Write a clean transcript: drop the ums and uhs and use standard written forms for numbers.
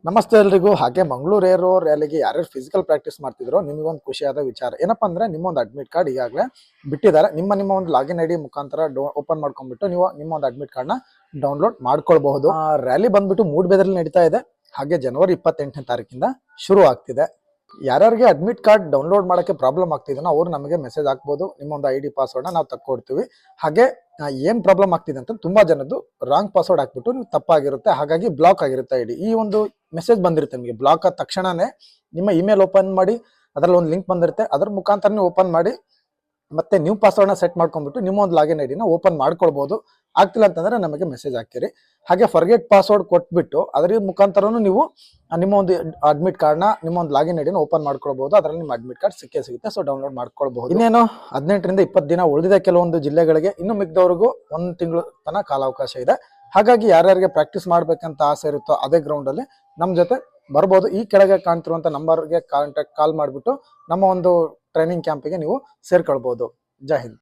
ನಮಸ್ತೆ ಎಲ್ರಿಗೂ. ಹಾಗೆ ಮಂಗಳೂರು ಏರೋ ರ್ಯಾಲಿಗೆ ಯಾರ್ಯಾರು ಫಿಸಿಕಲ್ ಪ್ರಾಕ್ಟೀಸ್ ಮಾಡ್ತಿದ್ರು ನಿಮಗೊಂದು ಖುಷಿಯಾದ ವಿಚಾರ ಏನಪ್ಪಾ ಅಂದ್ರೆ ನಿಮ್ಮೊಂದು ಅಡ್ಮಿಟ್ ಕಾರ್ಡ್ ಈಗಾಗಲೇ ಬಿಟ್ಟಿದ್ದಾರೆ. ನಿಮ್ಮ ಒಂದು ಲಾಗಿನ್ ಐಡಿ ಮುಖಾಂತರ ಓಪನ್ ಮಾಡ್ಕೊಂಡ್ಬಿಟ್ಟು ನೀವು ನಿಮ್ಮ ಒಂದು ಅಡ್ಮಿಟ್ ಕಾರ್ಡ್ನ ಡೌನ್ಲೋಡ್ ಮಾಡ್ಕೊಳ್ಬಹುದು. ರ್ಯಾಲಿ ಬಂದ್ಬಿಟ್ಟು ಮೂಡಬಿದಿರೆಯಲ್ಲಿ ನಡೀತಾ ಇದೆ. ಹಾಗೆ ಜನವರಿ 28ನೇ ತಾರೀಕಿಂದ ಶುರು ಆಗ್ತಿದೆ. ಯಾರ್ಯಾರಿಗೆ ಅಡ್ಮಿಟ್ ಕಾರ್ಡ್ ಡೌನ್ಲೋಡ್ ಮಾಡೋಕ್ಕೆ ಪ್ರಾಬ್ಲಮ್ ಆಗ್ತಿದೆನೋ ಅವ್ರು ನಮಗೆ ಮೆಸೇಜ್ ಹಾಕ್ಬೋದು. ನಿಮ್ಮೊಂದು ಐಡಿ ಪಾಸ್ವರ್ಡ್ನ ನಾವು ತಕ್ಕೊಡ್ತೀವಿ. ಹಾಗೆ ಏನ್ ಪ್ರಾಬ್ಲಮ್ ಆಗ್ತಿದೆ ಅಂತ ತುಂಬಾ ಜನದ್ದು ರಾಂಗ್ ಪಾಸ್ವರ್ಡ್ ಹಾಕ್ಬಿಟ್ಟು ನೀವು ತಪ್ಪಾಗಿರುತ್ತೆ, ಹಾಗಾಗಿ ಬ್ಲಾಕ್ ಆಗಿರುತ್ತೆ ಐಡಿ. ಈ ಒಂದು ಮೆಸೇಜ್ ಬಂದಿರುತ್ತೆ ನಿಮಗೆ. ಬ್ಲಾಕ್ ಆದ ತಕ್ಷಣನೇ ನಿಮ್ಮ ಇಮೇಲ್ ಓಪನ್ ಮಾಡಿ, ಅದರಲ್ಲಿ ಒಂದು ಲಿಂಕ್ ಬಂದಿರುತ್ತೆ, ಅದರ ಮುಖಾಂತರ ನೀವು ಓಪನ್ ಮಾಡಿ ಮತ್ತೆ ನ್ಯೂ ಪಾಸ್ವರ್ಡ್ನ ಸೆಟ್ ಮಾಡ್ಕೊಂಡ್ಬಿಟ್ಟು ನಿಮ್ಮ ಒಂದು ಲಾಗಿನ್ ಐಡಿನ ಓಪನ್ ಮಾಡ್ಕೊಳ್ಬಹುದು. ಆಗ್ತಿಲ್ಲ ಅಂತಂದ್ರೆ ನಮಗೆ ಮೆಸೇಜ್ ಹಾಕಿರಿ. ಹಾಗೆ ಫರ್ಗೆಟ್ ಪಾಸ್ವರ್ಡ್ ಕೊಟ್ಬಿಟ್ಟು ಅದರ ಮುಖಾಂತರನು ನೀವು ನಿಮ್ಮ ಒಂದು ಅಡ್ಮಿಟ್ ಕಾರ್ಡ್ನ ನಿಮ್ಮ ಒಂದು ಲಾಗಿನ್ ಐಡಿನ ಓಪನ್ ಮಾಡ್ಕೊಳ್ಬಹುದು. ಅದರಲ್ಲಿ ನಿಮ್ಮ ಅಡ್ಮಿಟ್ ಕಾರ್ಡ್ ಸಿಗುತ್ತೆ. ಸೊ ಡೌನ್ಲೋಡ್ ಮಾಡ್ಕೊಳ್ಬಹುದು. ಇನ್ನೇನು 18ರಿಂದ 20 ದಿನ ಉಳಿದಿದೆ ಕೆಲವೊಂದು ಜಿಲ್ಲೆಗಳಿಗೆ. ಇನ್ನು ಮಿಕ್ದವ್ರಿಗೂ 1 ತಿಂಗಳು ತನಕ ಕಾಲಾವಕಾಶ ಇದೆ. ಹಾಗಾಗಿ ಯಾರ್ಯಾರಿಗೆ ಪ್ರಾಕ್ಟೀಸ್ ಮಾಡ್ಬೇಕಂತ ಆಸೆ ಇರುತ್ತೋ ಅದೇ ಗ್ರೌಂಡ್ ಅಲ್ಲಿ ನಮ್ಮ ಜೊತೆ ಬರ್ಬೋದು. ಈ ಕೆಳಗೆ ಕಾಣ್ತಿರುವಂತ ನಂಬರ್ಗೆ ಕಾಲ್ ಮಾಡಿಬಿಟ್ಟು ನಮ್ಮ ಒಂದು ಟ್ರೈನಿಂಗ್ ಕ್ಯಾಂಪಿಗೆ ನೀವು ಸೇರ್ಕೊಳ್ಬಹುದು. ಜೈ ಹಿಂದ್.